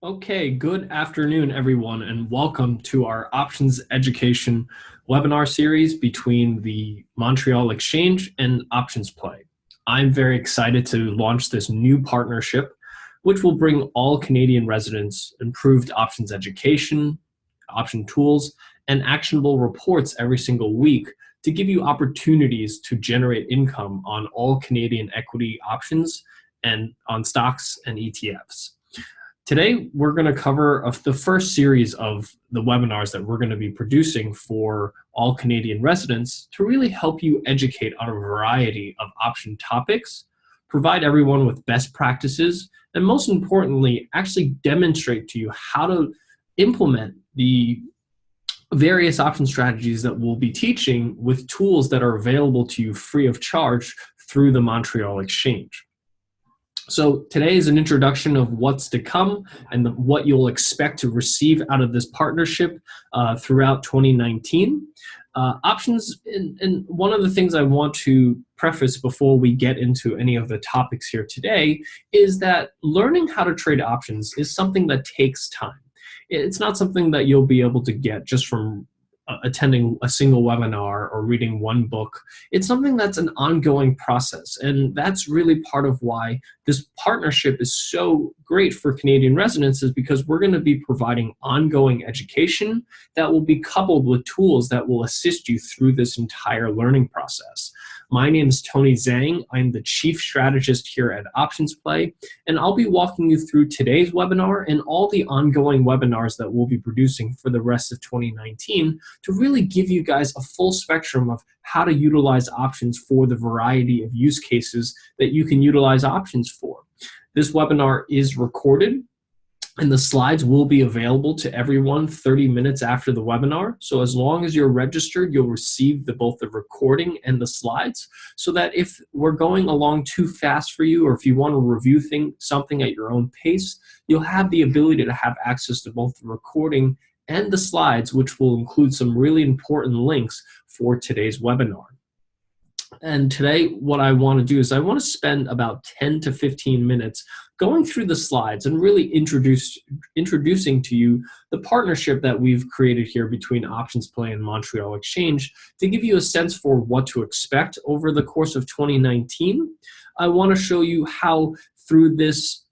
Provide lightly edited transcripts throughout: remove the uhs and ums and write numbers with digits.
Okay, good afternoon, everyone, and welcome to our options education webinar series between the Montreal Exchange and OptionsPlay. I'm very excited to launch this new partnership, which will bring all Canadian residents improved options education, option tools, and actionable reports every single week to give you opportunities to generate income on all Canadian equity options and on stocks and ETFs. Today, we're going to cover the first series of the webinars that we're going to be producing for all Canadian residents to really help you educate on a variety of option topics, provide everyone with best practices, and most importantly, actually demonstrate to you how to implement the various option strategies that we'll be teaching with tools that are available to you free of charge through the Montreal Exchange. So today is an introduction of what's to come and what you'll expect to receive out of this partnership throughout 2019. Options, and one of the things I want to preface before we get into any of the topics here today is that learning how to trade options is something that takes time. It's not something that you'll be able to get just from attending a single webinar or reading one book. It's something that's an ongoing process, and that's really part of why this partnership is so great for Canadian residents, is because we're going to be providing ongoing education that will be coupled with tools that will assist you through this entire learning process. My name is Tony Zhang. I'm the Chief Strategist here at OptionsPlay, and I'll be walking you through today's webinar and all the ongoing webinars that we'll be producing for the rest of 2019 to really give you guys a full spectrum of how to utilize options for the variety of use cases that you can utilize options for. This webinar is recorded, and the slides will be available to everyone 30 minutes after the webinar. So as long as you're registered, you'll receive both the recording and the slides, so that if we're going along too fast for you, or if you want to review something at your own pace, you'll have the ability to have access to both the recording and the slides, which will include some really important links for today's webinar. And today, what I want to do is I want to spend about 10 to 15 minutes going through the slides and really introducing to you the partnership that we've created here between OptionsPlay and Montreal Exchange to give you a sense for what to expect over the course of 2019. I want to show you how through this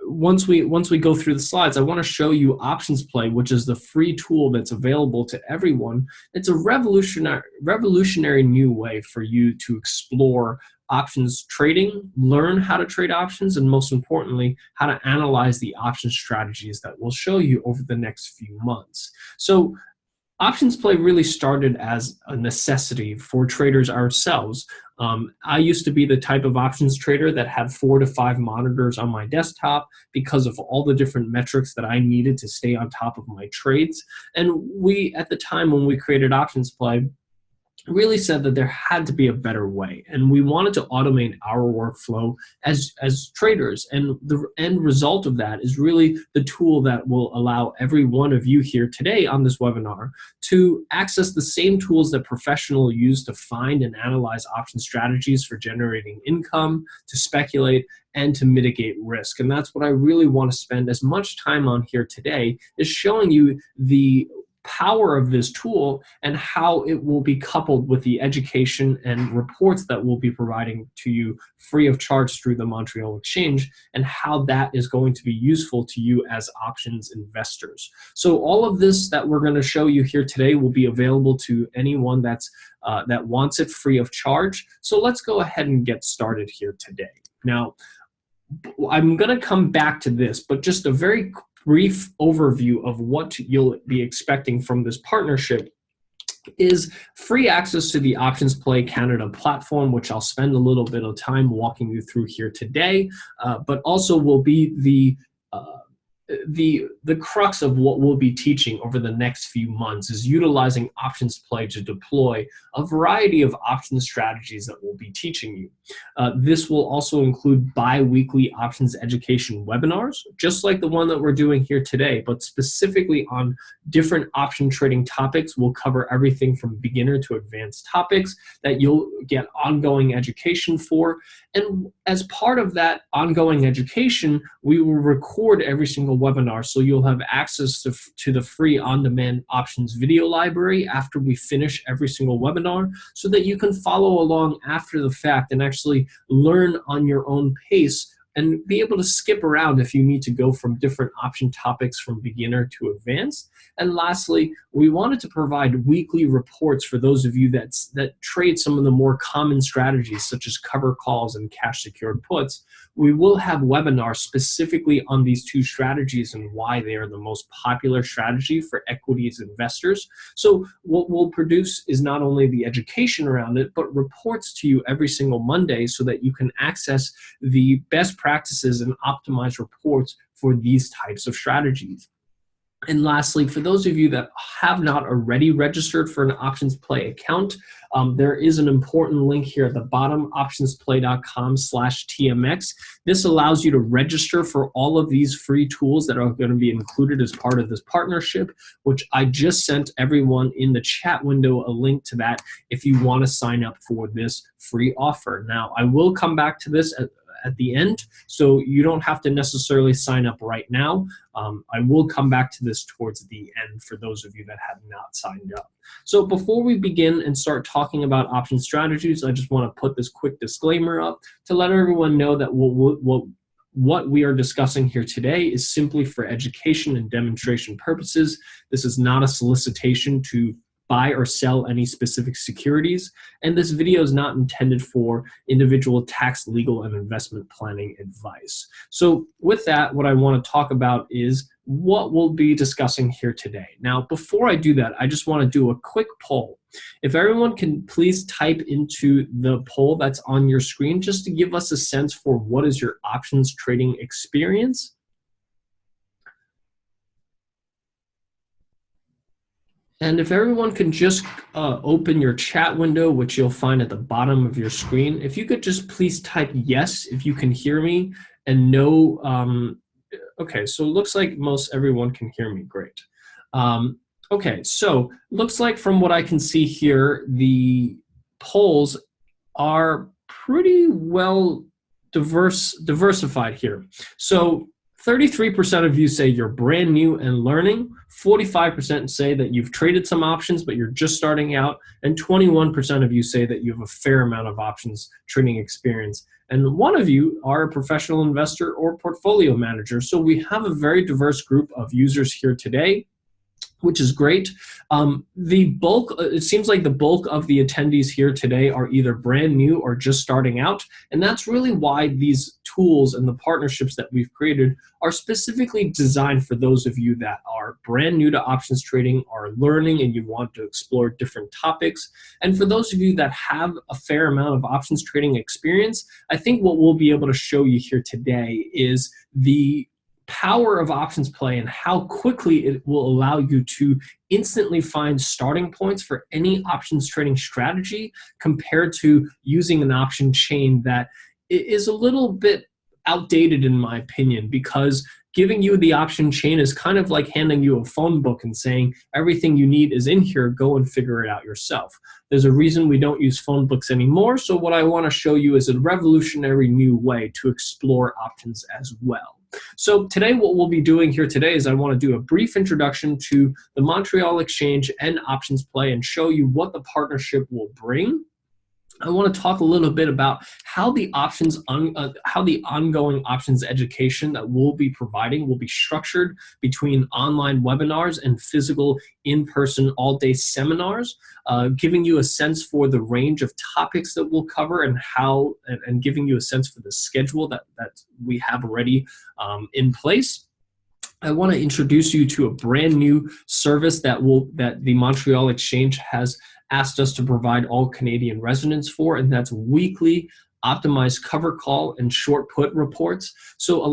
once we go through the slides, I want to show you OptionsPlay, which is the free tool that's available to everyone. It's a revolutionary new way for you to explore options trading, learn how to trade options, and most importantly, how to analyze the option strategies that we'll show you over the next few months. So OptionsPlay really started as a necessity for traders ourselves. I used to be the type of options trader that had 4 to 5 monitors on my desktop because of all the different metrics that I needed to stay on top of my trades. And we, at the time when we created OptionsPlay, really said that there had to be a better way, and we wanted to automate our workflow as traders, and the end result of that is really the tool that will allow every one of you here today on this webinar to access the same tools that professionals use to find and analyze option strategies for generating income, to speculate, and to mitigate risk. And that's what I really want to spend as much time on here today, is showing you the power of this tool and how it will be coupled with the education and reports that we'll be providing to you free of charge through the Montreal Exchange, and how that is going to be useful to you as options investors. So all of this that we're going to show you here today will be available to anyone that wants it free of charge. So let's go ahead and get started here today. Now, I'm going to come back to this, but just a very brief overview of what you'll be expecting from this partnership is free access to the OptionsPlay Canada platform, which I'll spend a little bit of time walking you through here today, but also will be the the crux of what we'll be teaching over the next few months is utilizing OptionsPlay to deploy a variety of option strategies that we'll be teaching you. This will also include bi-weekly options education webinars, just like the one that we're doing here today, but specifically on different option trading topics. We'll cover everything from beginner to advanced topics that you'll get ongoing education for. And as part of that ongoing education, we will record every single webinar, so you'll have access to the free on-demand options video library after we finish every single webinar, so that you can follow along after the fact and actually learn on your own pace and be able to skip around if you need to go from different option topics from beginner to advanced. And lastly, we wanted to provide weekly reports for those of you that trade some of the more common strategies, such as cover calls and cash secured puts. We will have webinars specifically on these two strategies and why they are the most popular strategy for equities investors. So what we'll produce is not only the education around it, but reports to you every single Monday so that you can access the best practices and optimized reports for these types of strategies. And lastly, for those of you that have not already registered for an OptionsPlay account, there is an important link here at the bottom, optionsplay.com/TMX. This allows you to register for all of these free tools that are going to be included as part of this partnership, which I just sent everyone in the chat window a link to that if you want to sign up for this free offer. Now, I will come back to this at the end, so you don't have to necessarily sign up right now. I will come back to this towards the end for those of you that have not signed up. So before we begin and start talking about option strategies, I just want to put this quick disclaimer up to let everyone know that what we are discussing here today is simply for education and demonstration purposes. This is not a solicitation to buy or sell any specific securities, and this video is not intended for individual tax, legal, and investment planning advice. So with that, what I want to talk about is what we'll be discussing here today. Now, before I do that, I just want to do a quick poll. If everyone can please type into the poll that's on your screen, just to give us a sense for what is your options trading experience. And if everyone can just open your chat window, which you'll find at the bottom of your screen, if you could just please type yes if you can hear me, and no. Okay, so it looks like most everyone can hear me. Great. Okay, so looks like from what I can see here, the polls are pretty well diversified here. So 33% of you say you're brand new and learning, 45% say that you've traded some options but you're just starting out, and 21% of you say that you have a fair amount of options trading experience. And one of you are a professional investor or portfolio manager. So we have a very diverse group of users here today, which is great. It seems like the bulk of the attendees here today are either brand new or just starting out. And that's really why these tools and the partnerships that we've created are specifically designed for those of you that are brand new to options trading, are learning, and you want to explore different topics. And for those of you that have a fair amount of options trading experience, I think what we'll be able to show you here today is the power of OptionsPlay and how quickly it will allow you to instantly find starting points for any options trading strategy compared to using an option chain that is a little bit outdated in my opinion, because giving you the option chain is kind of like handing you a phone book and saying everything you need is in here, go and figure it out yourself. There's a reason we don't use phone books anymore, so what I want to show you is a revolutionary new way to explore options as well. So today what we'll be doing here today is I want to do a brief introduction to the Montreal Exchange and OptionsPlay and show you what the partnership will bring. I want to talk a little bit about how the ongoing options education that we'll be providing will be structured between online webinars and physical in-person all-day seminars, giving you a sense for the range of topics that we'll cover and giving you a sense for the schedule that we have already in place. I want to introduce you to a brand new service that the Montreal Exchange has asked us to provide all Canadian residents for, and that's weekly optimized cover call and short put reports. So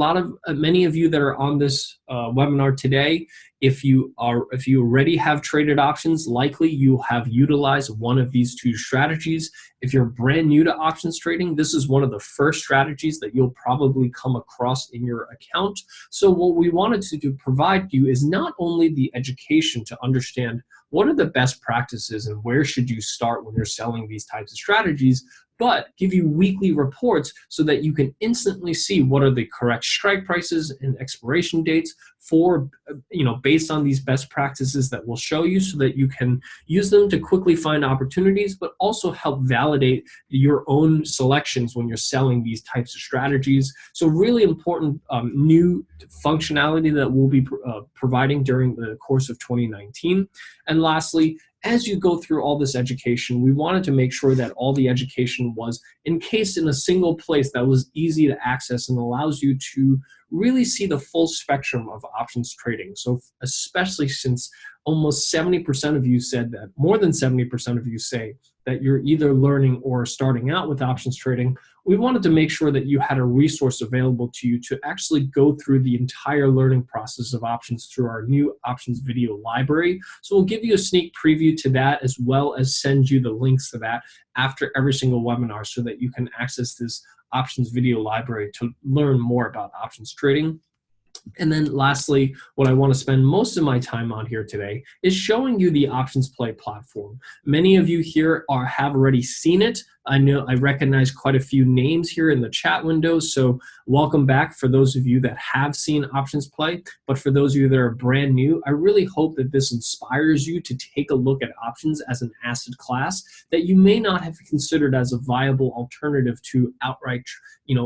many of you that are on this webinar today, if you already have traded options, likely you have utilized one of these two strategies. If you're brand new to options trading, this is one of the first strategies that you'll probably come across in your account. So what we wanted to provide you is not only the education to understand what are the best practices and where should you start when you're selling these types of strategies, but give you weekly reports so that you can instantly see what are the correct strike prices and expiration dates for, based on these best practices that we'll show you, so that you can use them to quickly find opportunities, but also help validate your own selections when you're selling these types of strategies. So really important new functionality that we'll be providing during the course of 2019. And lastly, as you go through all this education, we wanted to make sure that all the education was encased in a single place that was easy to access and allows you to really see the full spectrum of options trading. So especially since almost 70% of you said that, more than 70% of you say that you're either learning or starting out with options trading, we wanted to make sure that you had a resource available to you to actually go through the entire learning process of options through our new options video library. So we'll give you a sneak preview to that, as well as send you the links to that after every single webinar, so that you can access this options video library to learn more about options trading. And then lastly, what I want to spend most of my time on here today is showing you the OptionsPlay platform. Many of you here have already seen it. I know I recognize quite a few names here in the chat window, so welcome back for those of you that have seen OptionsPlay. But for those of you that are brand new, I really hope that this inspires you to take a look at options as an asset class that you may not have considered as a viable alternative to outright,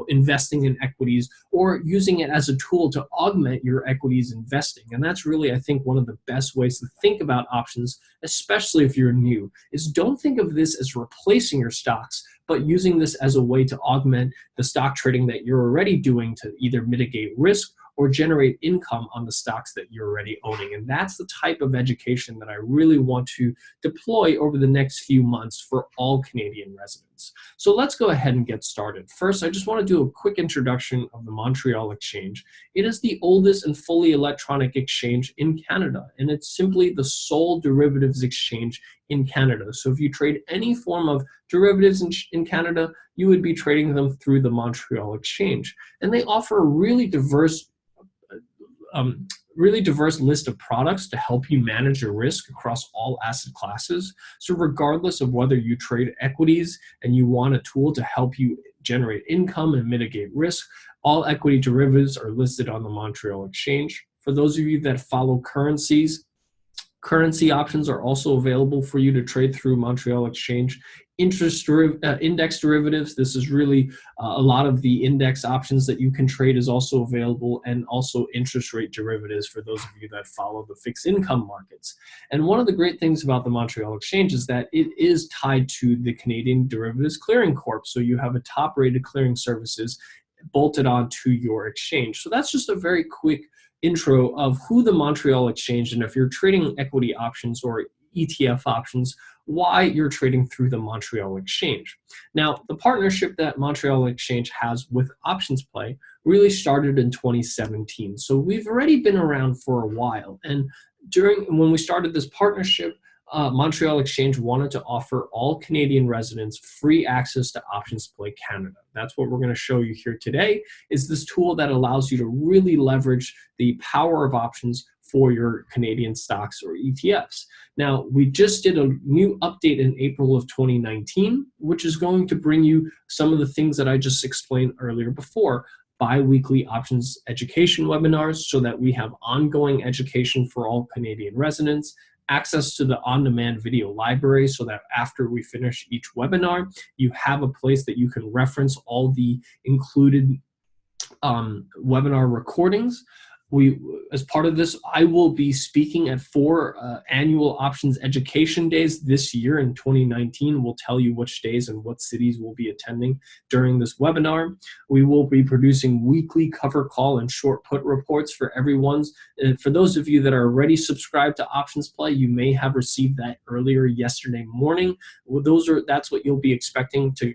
investing in equities, or using it as a tool to augment your equities investing. And that's really, I think, one of the best ways to think about options, especially if you're new, is don't think of this as replacing your stocks, but using this as a way to augment the stock trading that you're already doing to either mitigate risk or generate income on the stocks that you're already owning. And that's the type of education that I really want to deploy over the next few months for all Canadian residents. So let's go ahead and get started. First, I just want to do a quick introduction of the Montreal Exchange. It is the oldest and fully electronic exchange in Canada, and it's simply the sole derivatives exchange in Canada. So if you trade any form of derivatives in Canada, you would be trading them through the Montreal Exchange. And they offer a really diverse list of products to help you manage your risk across all asset classes. So regardless of whether you trade equities and you want a tool to help you generate income and mitigate risk, all equity derivatives are listed on the Montreal Exchange. For those of you that follow currencies, currency options are also available for you to trade through Montreal Exchange. Index derivatives, this is really a lot of the index options that you can trade is also available, and also interest rate derivatives for those of you that follow the fixed income markets. And one of the great things about the Montreal Exchange is that it is tied to the Canadian Derivatives Clearing Corp. So you have a top-rated clearing services bolted onto your exchange. So that's just a very quick intro of who the Montreal Exchange, and if you're trading equity options or ETF options, why you're trading through the Montreal Exchange. Now, the partnership that Montreal Exchange has with OptionsPlay really started in 2017. So we've already been around for a while. And when we started this partnership, Montreal Exchange wanted to offer all Canadian residents free access to OptionsPlay Canada. That's what we're going to show you here today, is this tool that allows you to really leverage the power of options for your Canadian stocks or ETFs. Now, we just did a new update in April of 2019, which is going to bring you some of the things that I just explained earlier before. Bi-weekly options education webinars, so that we have ongoing education for all Canadian residents, access to the on-demand video library, so that after we finish each webinar, you have a place that you can reference all the included webinar recordings. As part of this, I will be speaking at 4 annual options education days this year in 2019. We'll tell you which days and what cities we'll be attending during this webinar. We will be producing weekly cover call and short put reports for everyone's. For those of you that are already subscribed to OptionsPlay, you may have received that earlier yesterday morning. That's what you'll be expecting to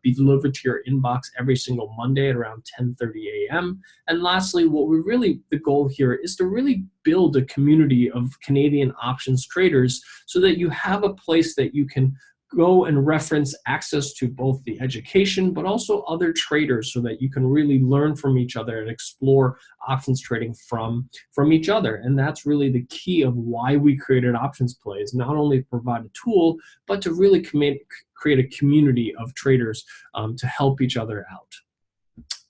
be delivered to your inbox every single Monday at around 10:30 a.m. And lastly, the goal here is to really build a community of Canadian options traders so that you have a place that you can go and reference access to both the education but also other traders so that you can really learn from each other and explore options trading from each other. And that's really the key of why we created OptionsPlay, is not only to provide a tool but to really create a community of traders to help each other out.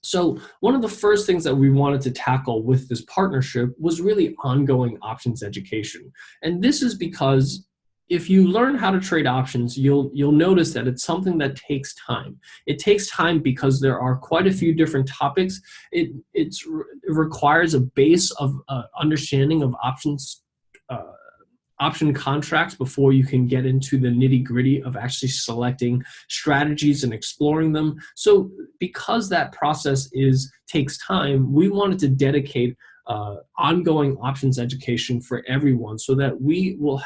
So one of the first things that we wanted to tackle with this partnership was really ongoing options education. And this is because if you learn how to trade options, you'll notice that it's something that takes time. It takes time because there are quite a few different topics. It requires a base of understanding of options, option contracts before you can get into the nitty-gritty of actually selecting strategies and exploring them. So because that process takes time, we wanted to dedicate ongoing options education for everyone so that we will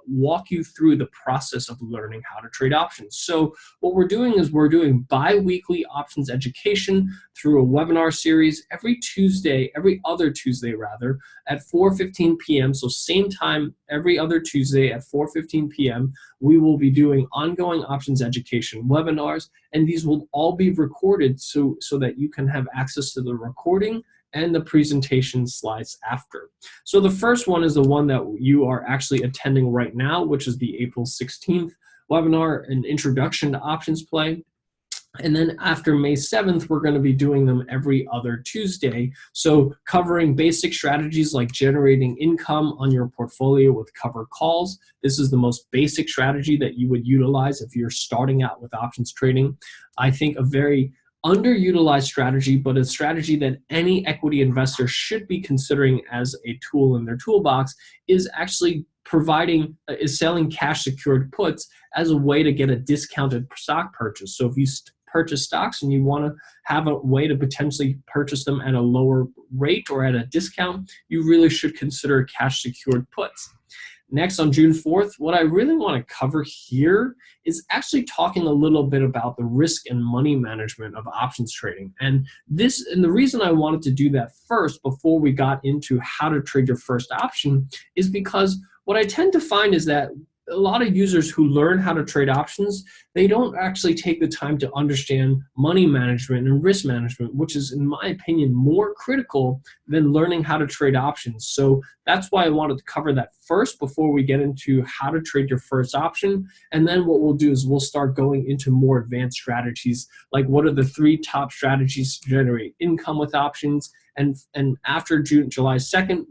walk you through the process of learning how to trade options. So what we're doing is we're doing bi-weekly options education through a webinar series every other Tuesday rather, at 4:15 p.m. So same time every other Tuesday at 4:15 p.m. we will be doing ongoing options education webinars, and these will all be recorded so that you can have access to the recording and the presentation slides after. So the first one is the one that you are actually attending right now, which is the April 16th webinar, an introduction to OptionsPlay. And then after May 7th, we're going to be doing them every other Tuesday. So covering basic strategies like generating income on your portfolio with covered calls. This is the most basic strategy that you would utilize if you're starting out with options trading. I think a very underutilized strategy, but a strategy that any equity investor should be considering as a tool in their toolbox, is actually selling cash secured puts as a way to get a discounted stock purchase. So if you purchase stocks and you want to have a way to potentially purchase them at a lower rate or at a discount, you really should consider cash secured puts. Next, on June 4th, what I really want to cover here is actually talking a little bit about the risk and money management of options trading. And the reason I wanted to do that first before we got into how to trade your first option is because what I tend to find is that a lot of users who learn how to trade options, they don't actually take the time to understand money management and risk management, which is, in my opinion, more critical than learning how to trade options. So that's why I wanted to cover that first before we get into how to trade your first option. And then what we'll do is we'll start going into more advanced strategies, like what are the 3 top strategies to generate income with options. And after July 2nd,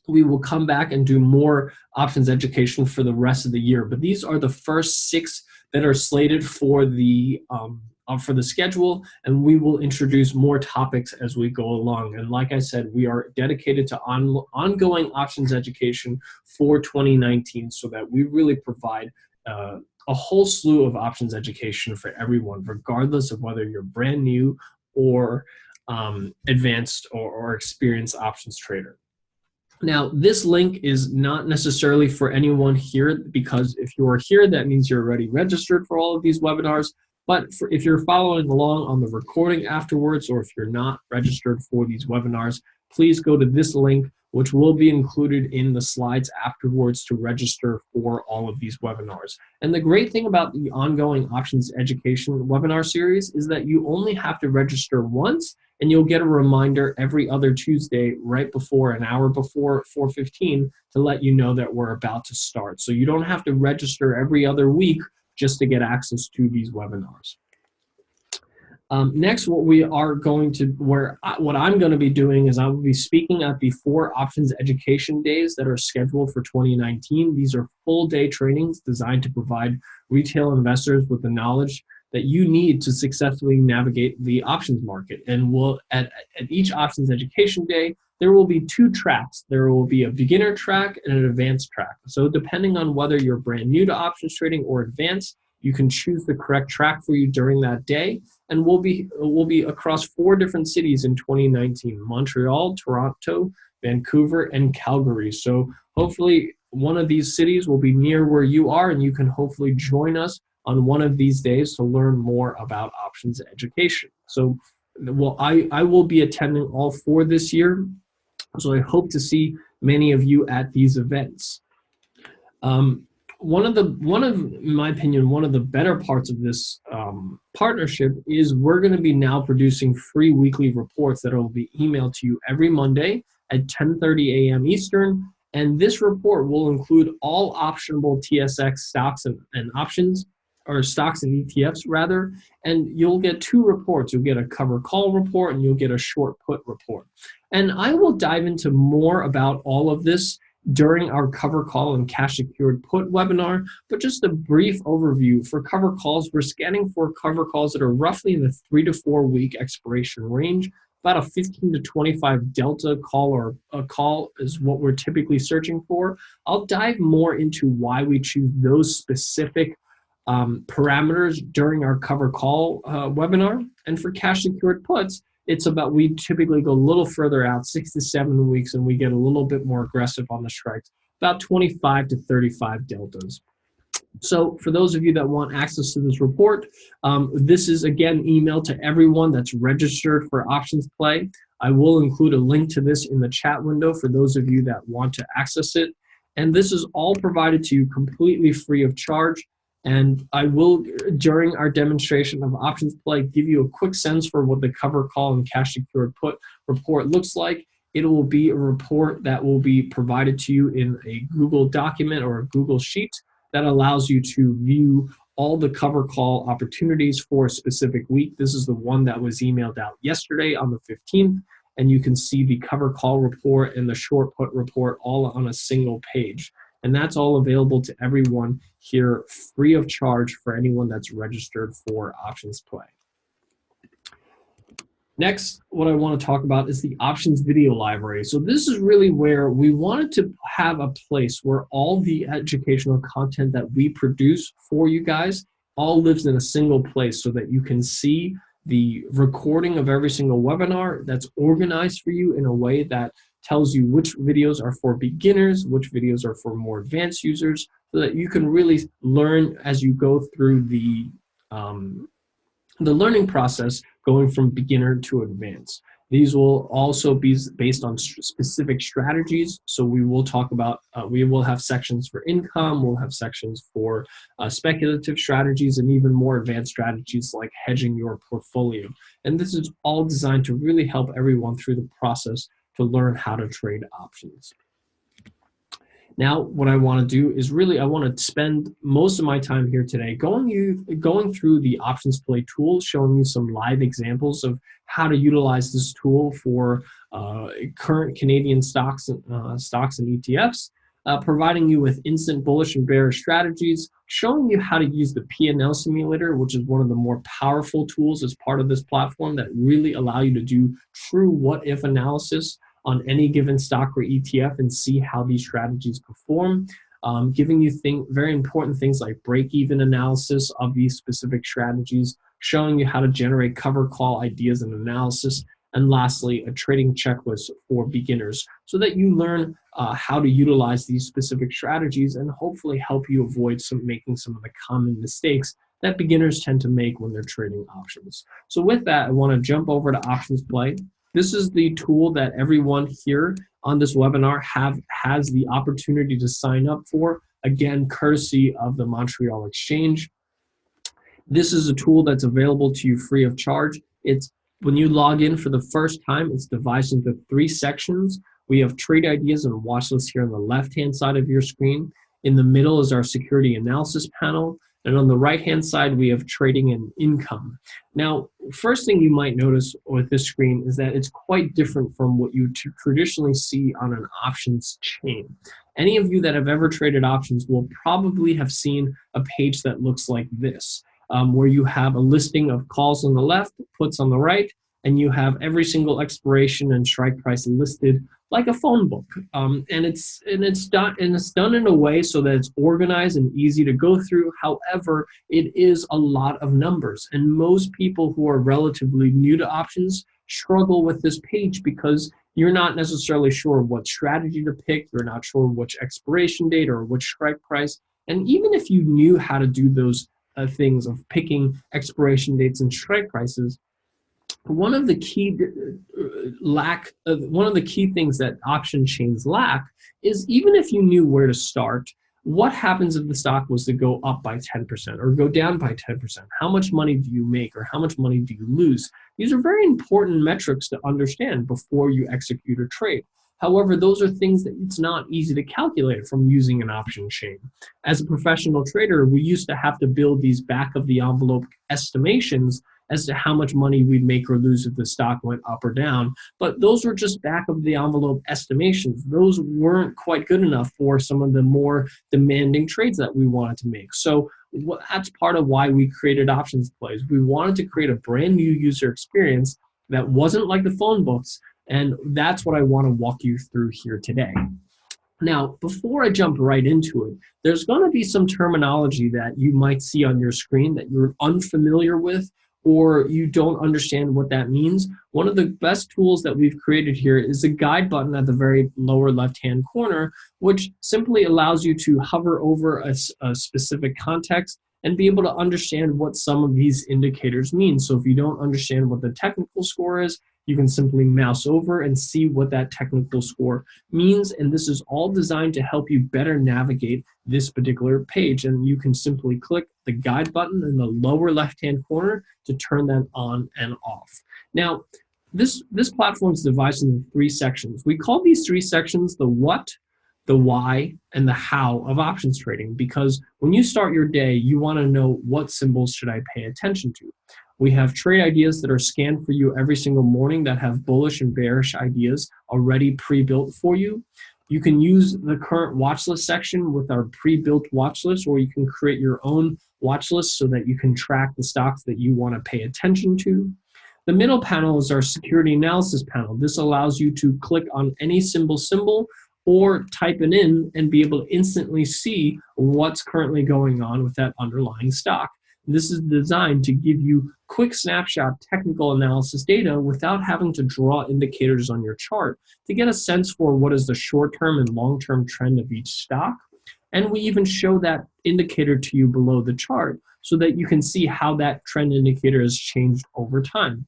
we will come back and do more options education for the rest of the year. But these are the first 6 that are slated for the schedule, and we will introduce more topics as we go along. And like I said, we are dedicated to ongoing options education for 2019 so that we really provide a whole slew of options education for everyone, regardless of whether you're brand new or advanced or experienced options trader. Now, this link is not necessarily for anyone here, because if you are here, that means you're already registered for all of these webinars. But if you're following along on the recording afterwards, or if you're not registered for these webinars, please go to this link, which will be included in the slides afterwards, to register for all of these webinars. And the great thing about the ongoing options education webinar series is that you only have to register once, and you'll get a reminder every other Tuesday right before, an hour before 4:15, to let you know that we're about to start. So you don't have to register every other week just to get access to these webinars. Next, what I'm going to be doing is I will be speaking at the 4 options education days that are scheduled for 2019. These are full day trainings designed to provide retail investors with the knowledge that you need to successfully navigate the options market. And at each options education day, there will be 2 tracks. There will be a beginner track and an advanced track. So depending on whether you're brand new to options trading or advanced, you can choose the correct track for you during that day. And we'll be across 4 different cities in 2019: Montreal, Toronto, Vancouver, and Calgary. So hopefully one of these cities will be near where you are, and you can hopefully join us on one of these days to learn more about options education. So well, I will be attending all 4 this year, so I hope to see many of you at these events. In my opinion, one of the better parts of this partnership is we're going to be now producing free weekly reports that will be emailed to you every Monday at 10:30 a.m. Eastern. And this report will include all optionable TSX stocks and options, or stocks and ETFs rather. And you'll get 2 reports. You'll get a cover call report and you'll get a short put report. And I will dive into more about all of this during our cover call and cash secured put webinar, but just a brief overview. For cover calls, we're scanning for cover calls that are roughly in the 3 to 4 week expiration range. About a 15 to 25 delta call, or a call is what we're typically searching for. I'll dive more into why we choose those specific parameters during our cover call webinar. And for cash secured puts, it's about, we typically go a little further out, 6 to 7 weeks, and we get a little bit more aggressive on the strikes, about 25 to 35 deltas. So for those of you that want access to this report, this is again emailed to everyone that's registered for OptionsPlay. I will include a link to this in the chat window for those of you that want to access it. And this is all provided to you completely free of charge. And I will, during our demonstration of OptionsPlay, give you a quick sense for what the cover call and cash secured put report looks like. It will be a report that will be provided to you in a Google document or a Google Sheet that allows you to view all the cover call opportunities for a specific week. This is the one that was emailed out yesterday on the 15th, and you can see the cover call report and the short put report all on a single page. And that's all available to everyone here free of charge for anyone that's registered for OptionsPlay. Next, what I want to talk about is the options video library. So this is really where we wanted to have a place where all the educational content that we produce for you guys all lives in a single place, so that you can see the recording of every single webinar that's organized for you in a way that tells you which videos are for beginners, which videos are for more advanced users, so that you can really learn as you go through the learning process, going from beginner to advanced. These will also be based on specific strategies. So we will talk about, we will have sections for income, we'll have sections for speculative strategies, and even more advanced strategies like hedging your portfolio. And this is all designed to really help everyone through the process to learn how to trade options. Now, what I want to do is really, I want to spend most of my time here today going through the OptionsPlay tool, showing you some live examples of how to utilize this tool for current Canadian stocks and ETFs, providing you with instant bullish and bearish strategies, showing you how to use the P&L simulator, which is one of the more powerful tools as part of this platform that really allow you to do true what-if analysis on any given stock or ETF and see how these strategies perform, giving you very important things like break-even analysis of these specific strategies, showing you how to generate cover call ideas and analysis, and lastly, a trading checklist for beginners so that you learn how to utilize these specific strategies and hopefully help you avoid making some of the common mistakes that beginners tend to make when they're trading options. So with that, I want to jump over to OptionsPlay. This is the tool that everyone here on this webinar has the opportunity to sign up for, again, courtesy of the Montreal Exchange. This is a tool that's available to you free of charge. When you log in for the first time, it's divided into 3 sections. We have trade ideas and watch lists here on the left-hand side of your screen. In the middle is our security analysis panel. And on the right-hand side, we have trading and income. Now, first thing you might notice with this screen is that it's quite different from what you traditionally see on an options chain. Any of you that have ever traded options will probably have seen a page that looks like this, where you have a listing of calls on the left, puts on the right, and you have every single expiration and strike price listed like a phone book. And it's done in a way so that it's organized and easy to go through. However, it is a lot of numbers, and most people who are relatively new to options struggle with this page because you're not necessarily sure what strategy to pick, you're not sure which expiration date or which strike price. And even if you knew how to do those things of picking expiration dates and strike prices, one of the key things that option chains lack is, even if you knew where to start, what happens if the stock was to go up by 10% or go down by 10%? How much money do you make, or how much money do you lose? These are very important metrics to understand before you execute a trade. However, those are things that it's not easy to calculate from using an option chain. As a professional trader, we used to have to build these back of the envelope estimations as to how much money we'd make or lose if the stock went up or down. But those were just back of the envelope estimations. Those weren't quite good enough for some of the more demanding trades that we wanted to make. So that's part of why we created OptionsPlay. We wanted to create a brand new user experience that wasn't like the phone books, and that's what I want to walk you through here today. Now, before I jump right into it, there's going to be some terminology that you might see on your screen that you're unfamiliar with, or you don't understand what that means. One of the best tools that we've created here is a guide button at the very lower left-hand corner, which simply allows you to hover over a specific context and be able to understand what some of these indicators mean. So if you don't understand what the technical score is, you can simply mouse over and see what that technical score means. And this is all designed to help you better navigate this particular page. And you can simply click the guide button in the lower left-hand corner to turn that on and off. Now, this platform is divided into 3 sections. We call these 3 sections the what, the why, and the how of options trading, because when you start your day, you want to know, what symbols should I pay attention to? We have trade ideas that are scanned for you every single morning that have bullish and bearish ideas already pre-built for you. You can use the current watch list section with our pre-built watch list, or you can create your own watch list so that you can track the stocks that you want to pay attention to. The middle panel is our security analysis panel. This allows you to click on any symbol or type it in and be able to instantly see what's currently going on with that underlying stock. This is designed to give you quick snapshot technical analysis data without having to draw indicators on your chart to get a sense for what is the short-term and long-term trend of each stock. And we even show that indicator to you below the chart so that you can see how that trend indicator has changed over time.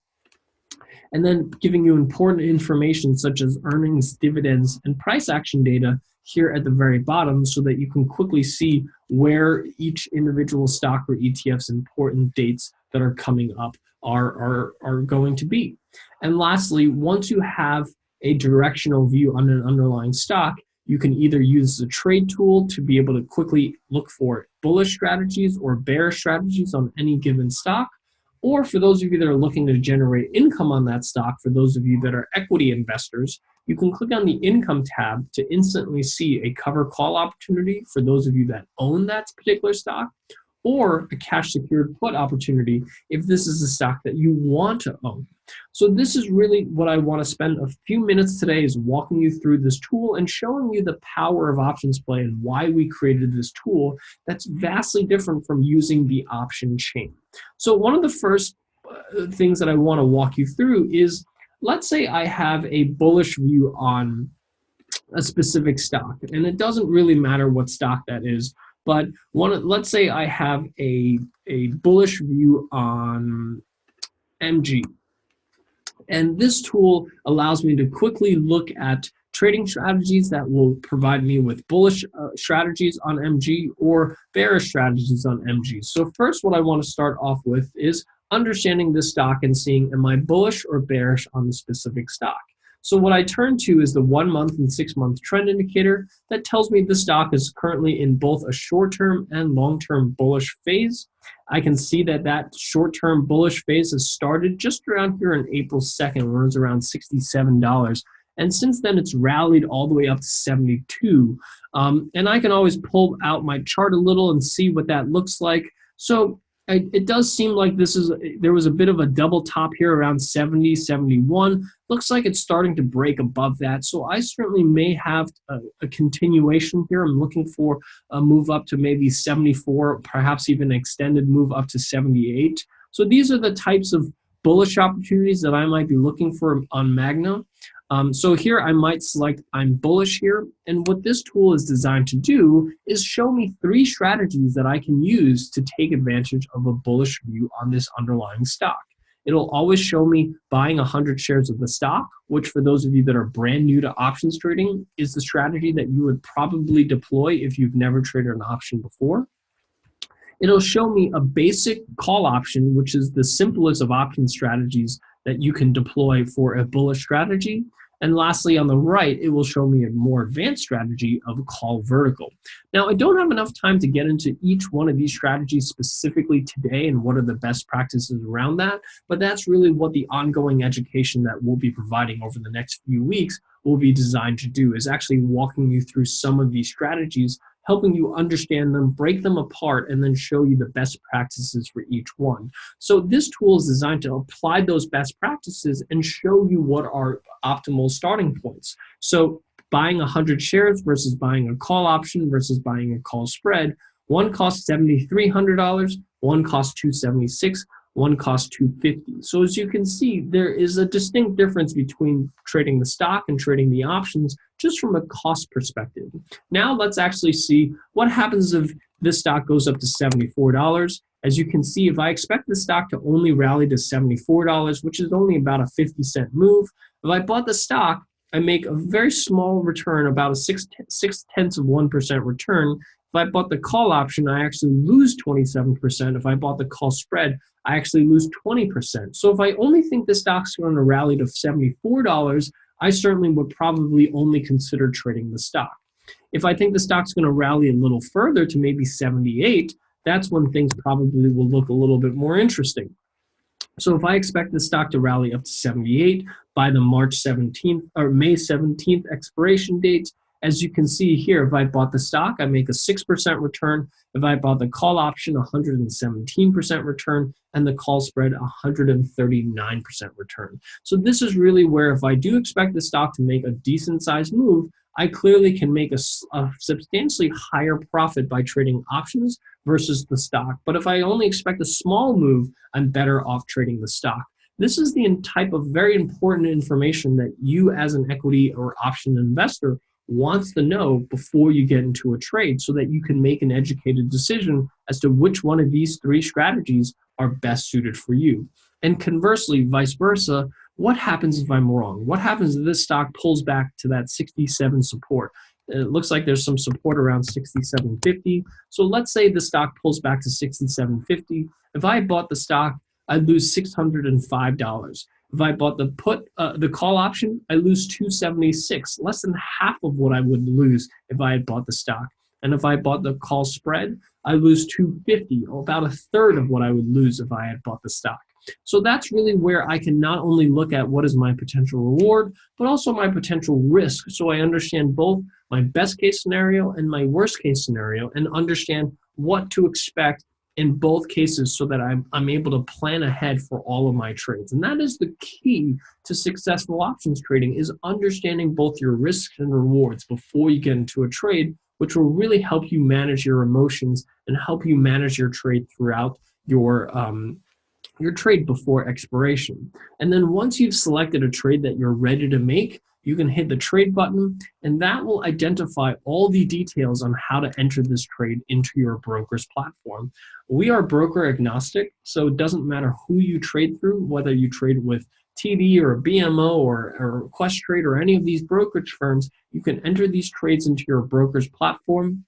And then giving you important information such as earnings, dividends, and price action data here at the very bottom so that you can quickly see where each individual stock or ETF's important dates that are coming up are going to be. And lastly, once you have a directional view on an underlying stock, you can either use the trade tool to be able to quickly look for bullish strategies or bearish strategies on any given stock. Or for those of you that are looking to generate income on that stock, for those of you that are equity investors, you can click on the income tab to instantly see a cover call opportunity for those of you that own that particular stock, or a cash secured put opportunity if this is a stock that you want to own. So this is really what I want to spend a few minutes today, is walking you through this tool and showing you the power of OptionsPlay and why we created this tool that's vastly different from using the option chain. So one of the first things that I want to walk you through is, let's say I have a bullish view on a specific stock, and it doesn't really matter what stock that is, but let's say I have a bullish view on MG. And this tool allows me to quickly look at trading strategies that will provide me with bullish strategies on MG or bearish strategies on MG. So first, what I want to start off with is understanding this stock and seeing, am I bullish or bearish on the specific stock? So what I turn to is the 1 month and 6 month trend indicator that tells me the stock is currently in both a short-term and long-term bullish phase. I can see that that short-term bullish phase has started just around here on April 2nd, where it was around $67. And since then, it's rallied all the way up to 72. And I can always pull out my chart a little and see what that looks like. So it does seem like there was a bit of a double top here around 70, 71. Looks like it's starting to break above that. So I certainly may have a continuation here. I'm looking for a move up to maybe 74, perhaps even an extended move up to 78. So these are the types of bullish opportunities that I might be looking for on Magna. So here I might select I'm bullish here, and what this tool is designed to do is show me 3 strategies that I can use to take advantage of a bullish view on this underlying stock. It'll always show me buying 100 shares of the stock, which for those of you that are brand new to options trading is the strategy that you would probably deploy if you've never traded an option before. It'll show me a basic call option, which is the simplest of option strategies that you can deploy for a bullish strategy. And lastly, on the right, it will show me a more advanced strategy of a call vertical. Now, I don't have enough time to get into each one of these strategies specifically today and what are the best practices around that, but that's really what the ongoing education that we'll be providing over the next few weeks will be designed to do, is actually walking you through some of these strategies, helping you understand them, break them apart, and then show you the best practices for each one. So this tool is designed to apply those best practices and show you what are optimal starting points. So buying 100 shares versus buying a call option versus buying a call spread, one costs $7,300, one costs $276, one costs $250. So as you can see, there is a distinct difference between trading the stock and trading the options just from a cost perspective. Now let's actually see what happens if this stock goes up to $74. As you can see, if I expect the stock to only rally to $74, which is only about a 50-cent move, if I bought the stock, I make a very small return, about a 0.6% return. If I bought the call option, I actually lose 27%. If I bought the call spread, I actually lose 20%. So if I only think the stock's going to rally to $74, I certainly would probably only consider trading the stock. If I think the stock's going to rally a little further to maybe 78, that's when things probably will look a little bit more interesting. So if I expect the stock to rally up to 78 by the March 17th or May 17th expiration date, as you can see here, if I bought the stock, I make a 6% return. If I bought the call option, 117% return, and the call spread, 139% return. So this is really where if I do expect the stock to make a decent sized move, I clearly can make a substantially higher profit by trading options versus the stock. But if I only expect a small move, I'm better off trading the stock. This is the type of very important information that you as an equity or option investor wants to know before you get into a trade so that you can make an educated decision as to which one of these 3 strategies are best suited for you. And conversely, vice versa, what happens if I'm wrong? What happens if this stock pulls back to that 67 support? It looks like there's some support around 67.50. So let's say the stock pulls back to 67.50. If I bought the stock, I'd lose $605. If I bought the call option, I lose $276, less than half of what I would lose if I had bought the stock. And if I bought the call spread, I lose $250, or about a third of what I would lose if I had bought the stock. So that's really where I can not only look at what is my potential reward, but also my potential risk. So I understand both my best case scenario and my worst case scenario and understand what to expect in both cases so that I'm able to plan ahead for all of my trades. And that is the key to successful options trading, is understanding both your risks and rewards before you get into a trade, which will really help you manage your emotions and help you manage your trade throughout your trade before expiration. And then once you've selected a trade that you're ready to make, you can hit the trade button, and that will identify all the details on how to enter this trade into your broker's platform. We are broker agnostic, so it doesn't matter who you trade through, whether you trade with TD or BMO or Questrade or any of these brokerage firms. You can enter these trades into your broker's platform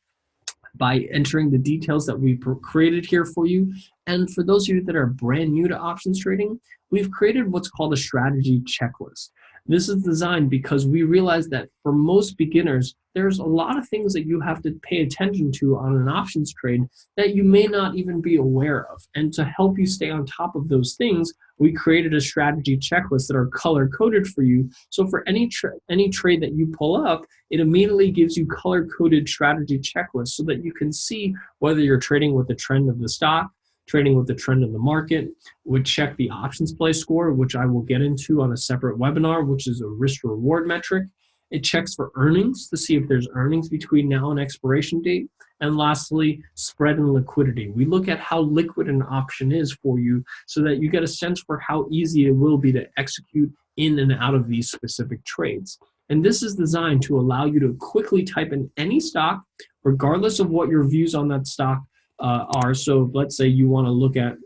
by entering the details that we created here for you. And for those of you that are brand new to options trading, we've created what's called a strategy checklist. This is designed because we realize that for most beginners, there's a lot of things that you have to pay attention to on an options trade that you may not even be aware of. And to help you stay on top of those things, we created a strategy checklist that are color-coded for you. So for any trade that you pull up, it immediately gives you color-coded strategy checklists so that you can see whether you're trading with the trend of the stock, trading with the trend in the market. Would check the OptionsPlay score, which I will get into on a separate webinar, which is a risk to reward metric. It checks for earnings to see if there's earnings between now and expiration date. And lastly, spread and liquidity. We look at how liquid an option is for you so that you get a sense for how easy it will be to execute in and out of these specific trades. And this is designed to allow you to quickly type in any stock, regardless of what your views on that stock are. So let's say you want to look at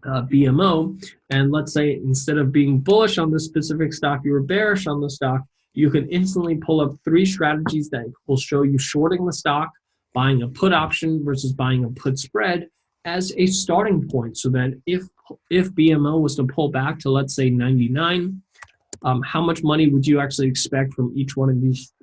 BMO, and let's say instead of being bullish on this specific stock, you were bearish on the stock, you can instantly pull up 3 strategies that will show you shorting the stock, buying a put option versus buying a put spread as a starting point, so that if BMO was to pull back to, let's say, 99, how much money would you actually expect from each one of these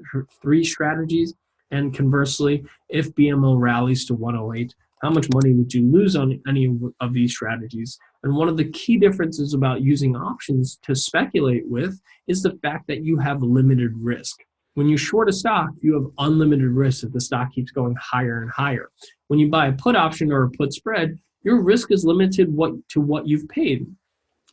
3 strategies? And conversely, if BMO rallies to 108, how much money would you lose on any of these strategies? And one of the key differences about using options to speculate with is the fact that you have limited risk. When you short a stock, you have unlimited risk if the stock keeps going higher and higher. When you buy a put option or a put spread, your risk is limited to what you've paid.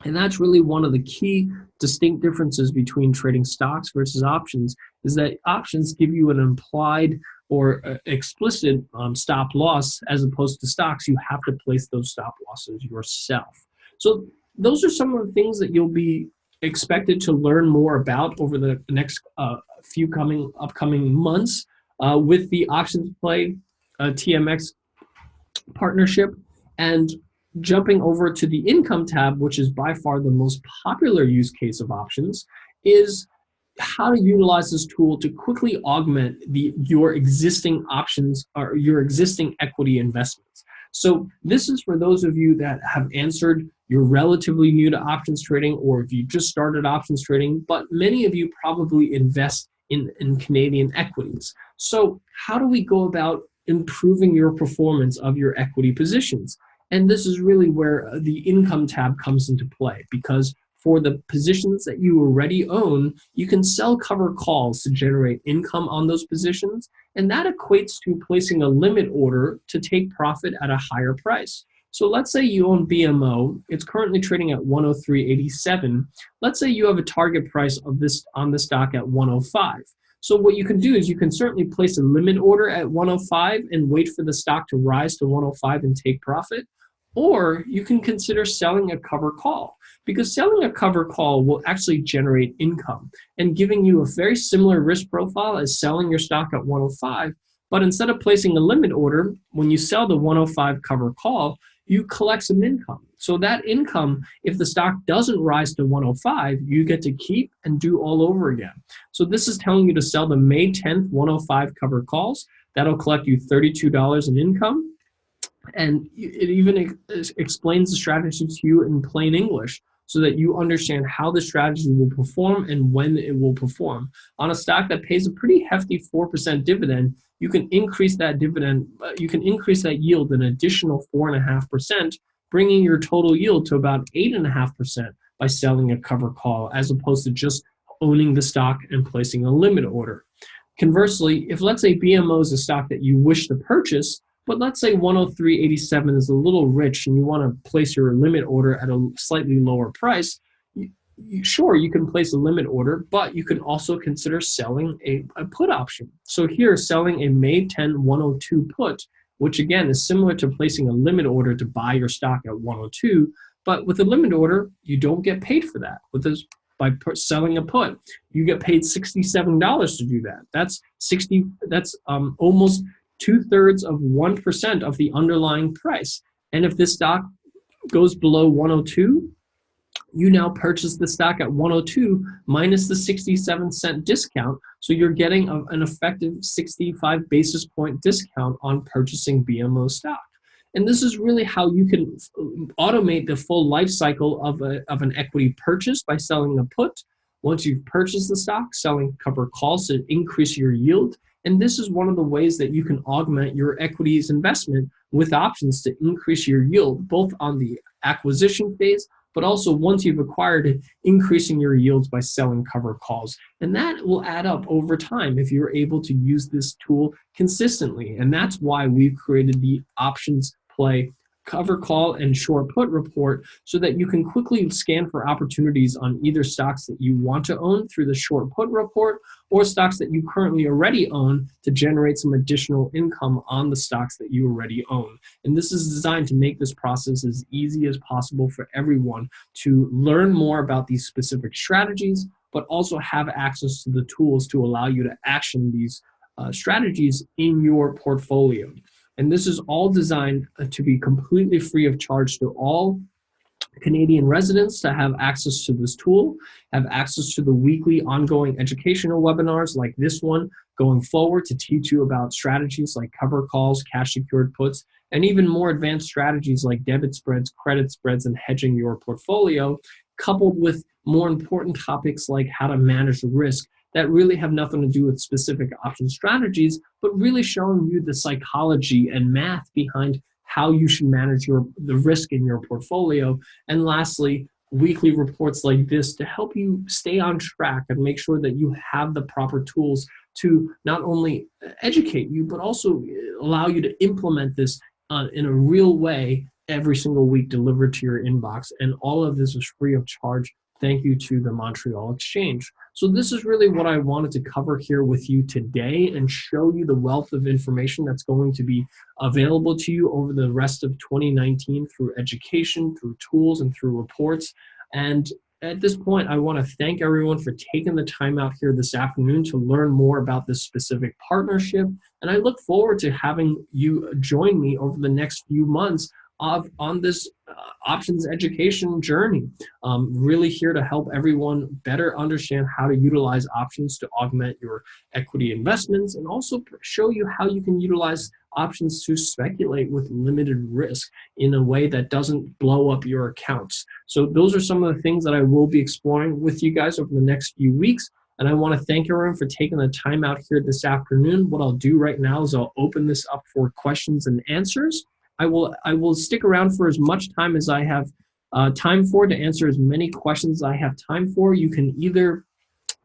And that's really one of the key distinct differences between trading stocks versus options, is that options give you an implied or explicit stop loss, as opposed to stocks, you have to place those stop losses yourself. So those are some of the things that you'll be expected to learn more about over the next few upcoming months with the OptionsPlay TMX partnership. And jumping over to the income tab, which is by far the most popular use case of options, is how to utilize this tool to quickly augment your existing options or your existing equity investments. So this is for those of you that have answered, you're relatively new to options trading, or if you just started options trading, but many of you probably invest in Canadian equities. So how do we go about improving your performance of your equity positions? And this is really where the income tab comes into play, because for the positions that you already own, you can sell cover calls to generate income on those positions, and that equates to placing a limit order to take profit at a higher price. So let's say you own BMO, it's currently trading at 103.87. Let's say you have a target price of this on the stock at 105. So what you can do is you can certainly place a limit order at 105 and wait for the stock to rise to 105 and take profit, or you can consider selling a cover call, because selling a cover call will actually generate income and giving you a very similar risk profile as selling your stock at 105. But instead of placing a limit order, when you sell the 105 cover call, you collect some income. So that income, if the stock doesn't rise to 105, you get to keep and do all over again. So this is telling you to sell the May 10th 105 cover calls. That'll collect you $32 in income. And it even explains the strategy to you in plain English, so that you understand how the strategy will perform and when it will perform. On a stock that pays a pretty hefty 4% dividend, you can increase that dividend, you can increase that yield an additional 4.5%, bringing your total yield to about 8.5% by selling a cover call, as opposed to just owning the stock and placing a limit order. Conversely, if let's say BMO is a stock that you wish to purchase, but let's say 103.87 is a little rich and you want to place your limit order at a slightly lower price, sure, you can place a limit order, but you can also consider selling a put option. So here, selling a May 10 102 put, which again is similar to placing a limit order to buy your stock at 102, but with a limit order, you don't get paid for that. With this, by selling a put, you get paid $67 to do that. That's almost 2/3 of 1% of the underlying price. And if this stock goes below 102, you now purchase the stock at 102 minus the 67-cent discount. So you're getting an effective 65 basis point discount on purchasing BMO stock. And this is really how you can automate the full life cycle of an equity purchase by selling a put. Once you've purchased the stock, selling cover calls to increase your yield. And this is one of the ways that you can augment your equities investment with options to increase your yield, both on the acquisition phase, but also once you've acquired it, increasing your yields by selling cover calls. And that will add up over time if you're able to use this tool consistently. And that's why we've created the OptionsPlay cover call and short put report so that you can quickly scan for opportunities on either stocks that you want to own through the short put report or stocks that you currently already own to generate some additional income on the stocks that you already own. And this is designed to make this process as easy as possible for everyone to learn more about these specific strategies, but also have access to the tools to allow you to action these strategies in your portfolio. And this is all designed to be completely free of charge to all Canadian residents to have access to this tool, have access to the weekly ongoing educational webinars like this one going forward to teach you about strategies like cover calls, cash secured puts, and even more advanced strategies like debit spreads, credit spreads, and hedging your portfolio, coupled with more important topics like how to manage risk that really have nothing to do with specific option strategies, but really showing you the psychology and math behind how you should manage the risk in your portfolio. And lastly, weekly reports like this to help you stay on track and make sure that you have the proper tools to not only educate you, but also allow you to implement this in a real way every single week delivered to your inbox. And all of this is free of charge. Thank you to the Montreal Exchange. So this is really what I wanted to cover here with you today and show you the wealth of information that's going to be available to you over the rest of 2019 through education, through tools, and through reports. And at this point, I want to thank everyone for taking the time out here this afternoon to learn more about this specific partnership. And I look forward to having you join me over the next few months on this options education journey. Really here to help everyone better understand how to utilize options to augment your equity investments and also show you how you can utilize options to speculate with limited risk in a way that doesn't blow up your accounts. So those are some of the things that I will be exploring with you guys over the next few weeks. And I want to thank everyone for taking the time out here this afternoon. What I'll do right now is I'll open this up for questions and answers. I will stick around for as much time as I have time for to answer as many questions as I have time for. You can either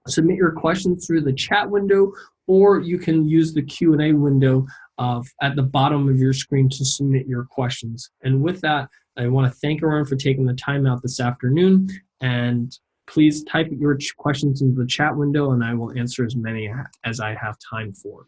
submit your questions through the chat window, or you can use the Q&A window at the bottom of your screen to submit your questions. And with that, I want to thank everyone for taking the time out this afternoon. And please type your questions into the chat window, and I will answer as many as I have time for.